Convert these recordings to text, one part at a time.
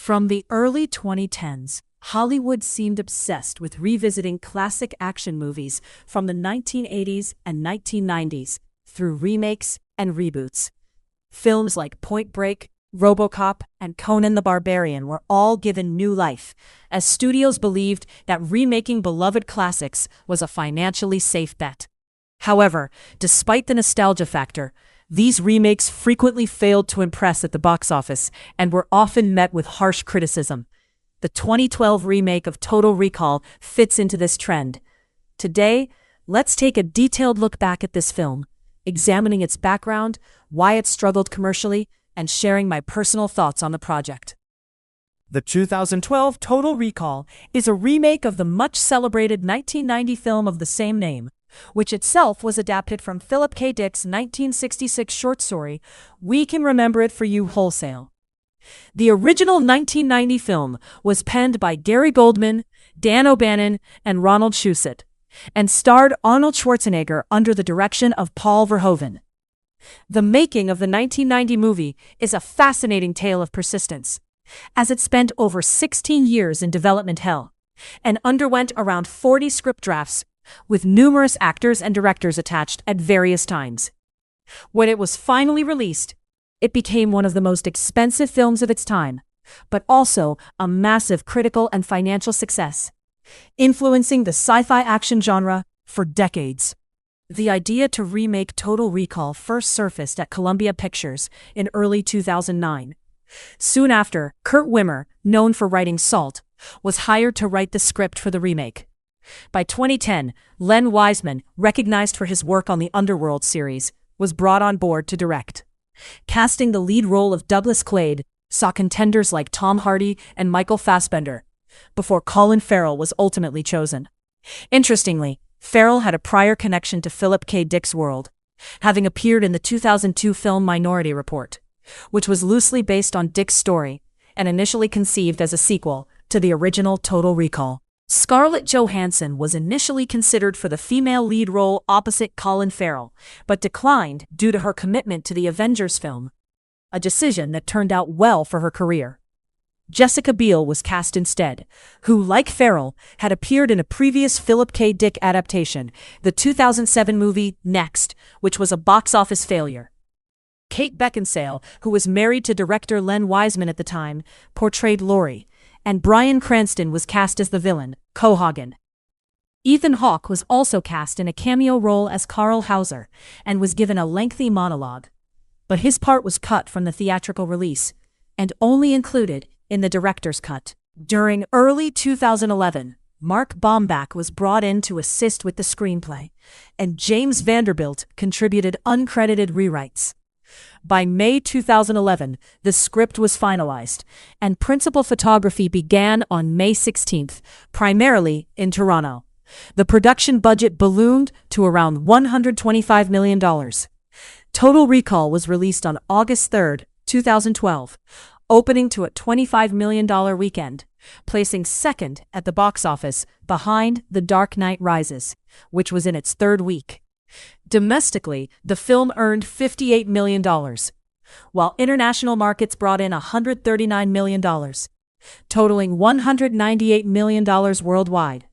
From the early 2010s, Hollywood seemed obsessed with revisiting classic action movies from the 1980s and 1990s through remakes and reboots. Films like Point Break, RoboCop, and Conan the Barbarian were all given new life, as studios believed that remaking beloved classics was a financially safe bet. However, despite the nostalgia factor, these remakes frequently failed to impress at the box office and were often met with harsh criticism. The 2012 remake of Total Recall fits into this trend. Today, let's take a detailed look back at this film, examining its background, why it struggled commercially, and sharing my personal thoughts on the project. The 2012 Total Recall is a remake of the much-celebrated 1990 film of the same name, which itself was adapted from Philip K. Dick's 1966 short story, We Can Remember It For You Wholesale. The original 1990 film was penned by Gary Goldman, Dan O'Bannon, and Ronald Shusett, and starred Arnold Schwarzenegger under the direction of Paul Verhoeven. The making of the 1990 movie is a fascinating tale of persistence, as it spent over 16 years in development hell and underwent around 40 script drafts, with numerous actors and directors attached at various times. When it was finally released, it became one of the most expensive films of its time, but also a massive critical and financial success, influencing the sci-fi action genre for decades. The idea to remake Total Recall first surfaced at Columbia Pictures in early 2009. Soon after, Kurt Wimmer, known for writing Salt, was hired to write the script for the remake. By 2010, Len Wiseman, recognized for his work on the Underworld series, was brought on board to direct. Casting the lead role of Douglas Quaid saw contenders like Tom Hardy and Michael Fassbender, before Colin Farrell was ultimately chosen. Interestingly, Farrell had a prior connection to Philip K. Dick's world, having appeared in the 2002 film Minority Report, which was loosely based on Dick's story and initially conceived as a sequel to the original Total Recall. Scarlett Johansson was initially considered for the female lead role opposite Colin Farrell, but declined due to her commitment to the Avengers film, a decision that turned out well for her career. Jessica Biel was cast instead, who, like Farrell, had appeared in a previous Philip K. Dick adaptation, the 2007 movie Next, which was a box office failure. Kate Beckinsale, who was married to director Len Wiseman at the time, portrayed Laurie, and Bryan Cranston was cast as the villain, Cohagen. Ethan Hawke was also cast in a cameo role as Carl Hauser and was given a lengthy monologue, but his part was cut from the theatrical release and only included in the director's cut. During early 2011, Mark Baumbach was brought in to assist with the screenplay, and James Vanderbilt contributed uncredited rewrites. By May 2011, the script was finalized, and principal photography began on May 16th, primarily in Toronto. The production budget ballooned to around $125 million. Total Recall was released on August 3, 2012, opening to a $25 million weekend, placing second at the box office behind The Dark Knight Rises, which was in its third week. Domestically, the film earned $58 million, while international markets brought in $139 million, totaling $198 million worldwide.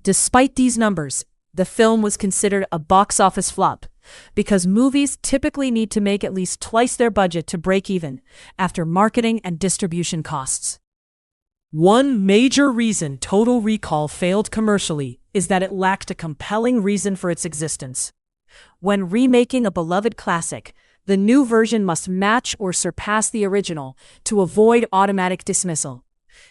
Despite these numbers, the film was considered a box office flop, because movies typically need to make at least twice their budget to break even after marketing and distribution costs. One major reason Total Recall failed commercially is that it lacked a compelling reason for its existence. When remaking a beloved classic, the new version must match or surpass the original to avoid automatic dismissal.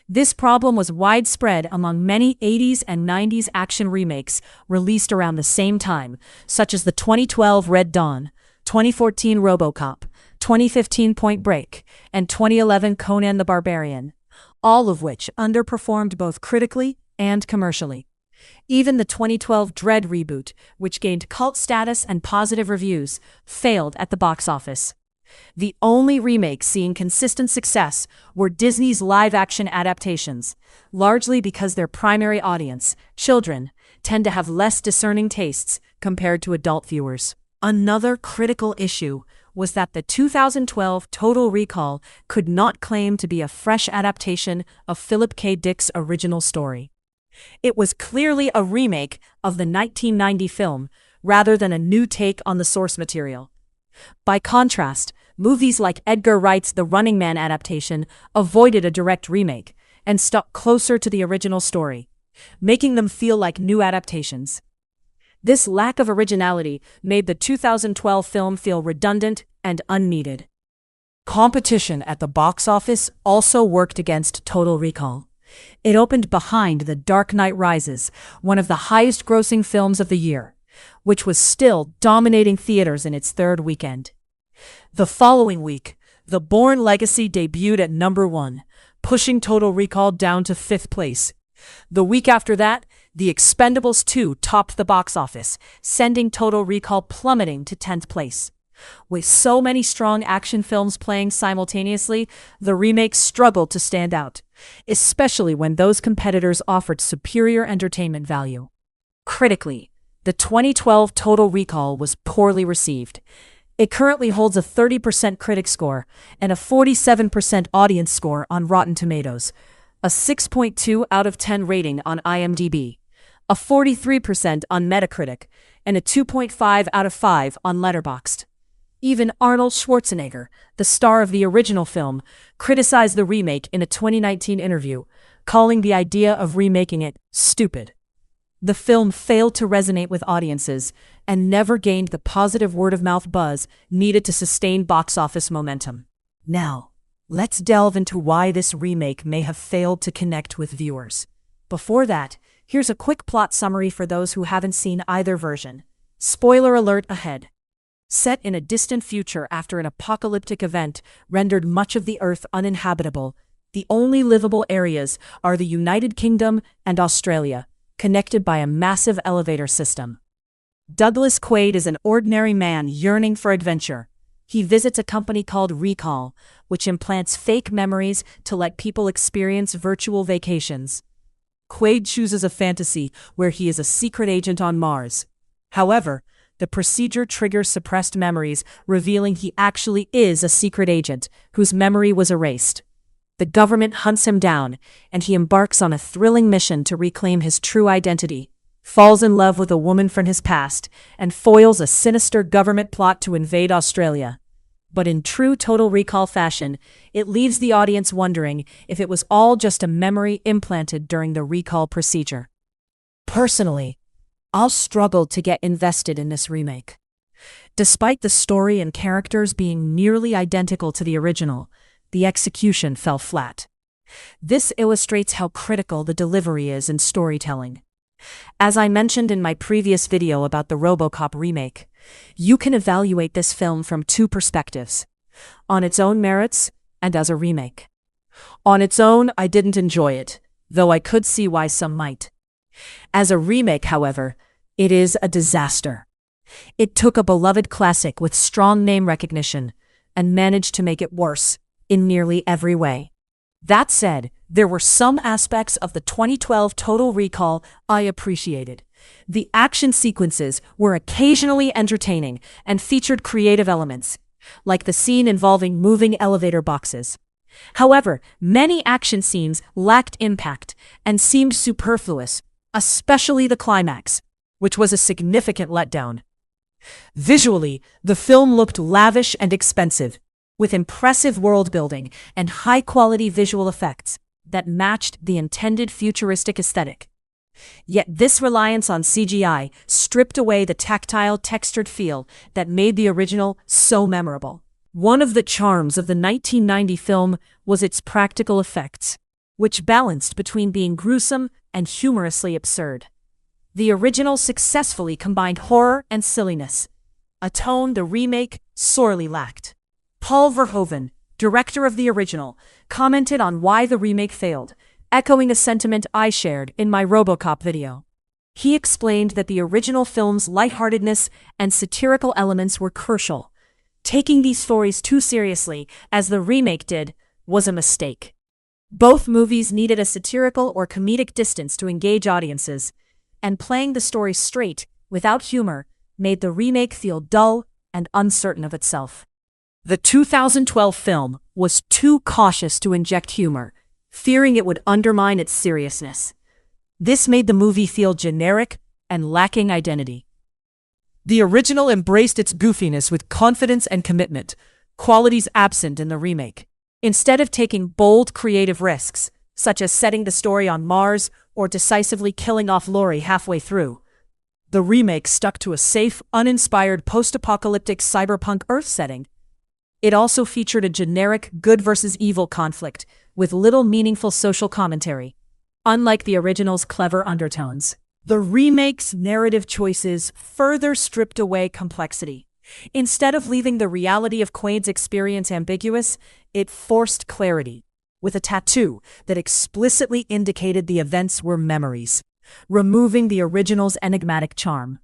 This problem was widespread among many 80s and 90s action remakes released around the same time, such as the 2012 Red Dawn, 2014 RoboCop, 2015 Point Break, and 2011 Conan the Barbarian, all of which underperformed both critically and commercially. Even the 2012 Dredd reboot, which gained cult status and positive reviews, failed at the box office. The only remakes seeing consistent success were Disney's live-action adaptations, largely because their primary audience, children, tend to have less discerning tastes compared to adult viewers. Another critical issue was that the 2012 Total Recall could not claim to be a fresh adaptation of Philip K. Dick's original story. It was clearly a remake of the 1990 film, rather than a new take on the source material. By contrast, movies like Edgar Wright's The Running Man adaptation avoided a direct remake and stuck closer to the original story, making them feel like new adaptations. This lack of originality made the 2012 film feel redundant and unneeded. Competition at the box office also worked against Total Recall. It opened behind The Dark Knight Rises, one of the highest-grossing films of the year, which was still dominating theaters in its third weekend. The following week, The Bourne Legacy debuted at number 1, pushing Total Recall down to 5th place. The week after that, The Expendables 2 topped the box office, sending Total Recall plummeting to 10th place. With so many strong action films playing simultaneously, the remake struggled to stand out, especially when those competitors offered superior entertainment value. Critically, the 2012 Total Recall was poorly received. It currently holds a 30% critic score and a 47% audience score on Rotten Tomatoes, a 6.2 out of 10 rating on IMDb, a 43% on Metacritic, and a 2.5 out of 5 on Letterboxd. Even Arnold Schwarzenegger, the star of the original film, criticized the remake in a 2019 interview, calling the idea of remaking it stupid. The film failed to resonate with audiences and never gained the positive word-of-mouth buzz needed to sustain box office momentum. Now, let's delve into why this remake may have failed to connect with viewers. Before that, here's a quick plot summary for those who haven't seen either version. Spoiler alert ahead. Set in a distant future after an apocalyptic event rendered much of the Earth uninhabitable, the only livable areas are the United Kingdom and Australia, connected by a massive elevator system. Douglas Quaid is an ordinary man yearning for adventure. He visits a company called Recall, which implants fake memories to let people experience virtual vacations. Quaid chooses a fantasy where he is a secret agent on Mars. However, the procedure triggers suppressed memories, revealing he actually is a secret agent whose memory was erased. The government hunts him down, and he embarks on a thrilling mission to reclaim his true identity, falls in love with a woman from his past, and foils a sinister government plot to invade Australia. But in true Total Recall fashion, it leaves the audience wondering if it was all just a memory implanted during the recall procedure. Personally, I'll struggle to get invested in this remake. Despite the story and characters being nearly identical to the original, the execution fell flat. This illustrates how critical the delivery is in storytelling. As I mentioned in my previous video about the RoboCop remake, you can evaluate this film from two perspectives: on its own merits and as a remake. On its own, I didn't enjoy it, though I could see why some might. As a remake, however, it is a disaster. It took a beloved classic with strong name recognition and managed to make it worse in nearly every way. That said, there were some aspects of the 2012 Total Recall I appreciated. The action sequences were occasionally entertaining and featured creative elements, like the scene involving moving elevator boxes. However, many action scenes lacked impact and seemed superfluous, especially the climax, which was a significant letdown. Visually, the film looked lavish and expensive, with impressive world-building and high-quality visual effects that matched the intended futuristic aesthetic. Yet this reliance on CGI stripped away the tactile, textured feel that made the original so memorable. One of the charms of the 1990 film was its practical effects, which balanced between being gruesome and humorously absurd. The original successfully combined horror and silliness, a tone the remake sorely lacked. Paul Verhoeven, director of the original, commented on why the remake failed, echoing a sentiment I shared in my RoboCop video. He explained that the original film's lightheartedness and satirical elements were crucial. Taking these stories too seriously, as the remake did, was a mistake. Both movies needed a satirical or comedic distance to engage audiences, and playing the story straight, without humor, made the remake feel dull and uncertain of itself. The 2012 film was too cautious to inject humor, fearing it would undermine its seriousness. This made the movie feel generic and lacking identity. The original embraced its goofiness with confidence and commitment, qualities absent in the remake. Instead of taking bold creative risks, such as setting the story on Mars or decisively killing off Laurie halfway through, the remake stuck to a safe, uninspired post-apocalyptic cyberpunk Earth setting. It also featured a generic good versus evil conflict with little meaningful social commentary. Unlike the original's clever undertones, the remake's narrative choices further stripped away complexity. Instead of leaving the reality of Quaid's experience ambiguous, it forced clarity, with a tattoo that explicitly indicated the events were memories, removing the original's enigmatic charm.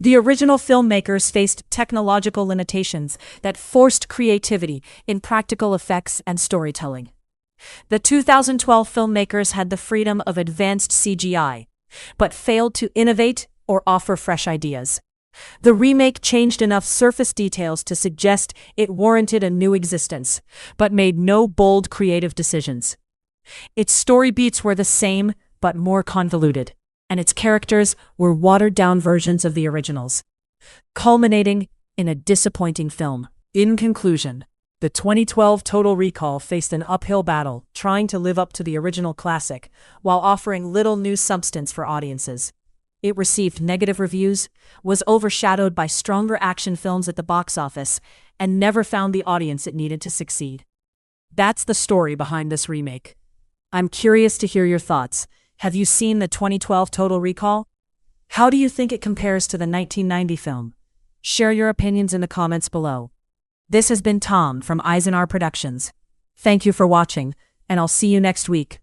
The original filmmakers faced technological limitations that forced creativity in practical effects and storytelling. The 2012 filmmakers had the freedom of advanced CGI, but failed to innovate or offer fresh ideas. The remake changed enough surface details to suggest it warranted a new existence, but made no bold creative decisions. Its story beats were the same, but more convoluted, and its characters were watered-down versions of the originals, culminating in a disappointing film. In conclusion, the 2012 Total Recall faced an uphill battle, trying to live up to the original classic, while offering little new substance for audiences. It received negative reviews, was overshadowed by stronger action films at the box office, and never found the audience it needed to succeed. That's the story behind this remake. I'm curious to hear your thoughts. Have you seen the 2012 Total Recall? How do you think it compares to the 1990 film? Share your opinions in the comments below. This has been Tom from Eisenar Productions. Thank you for watching, and I'll see you next week.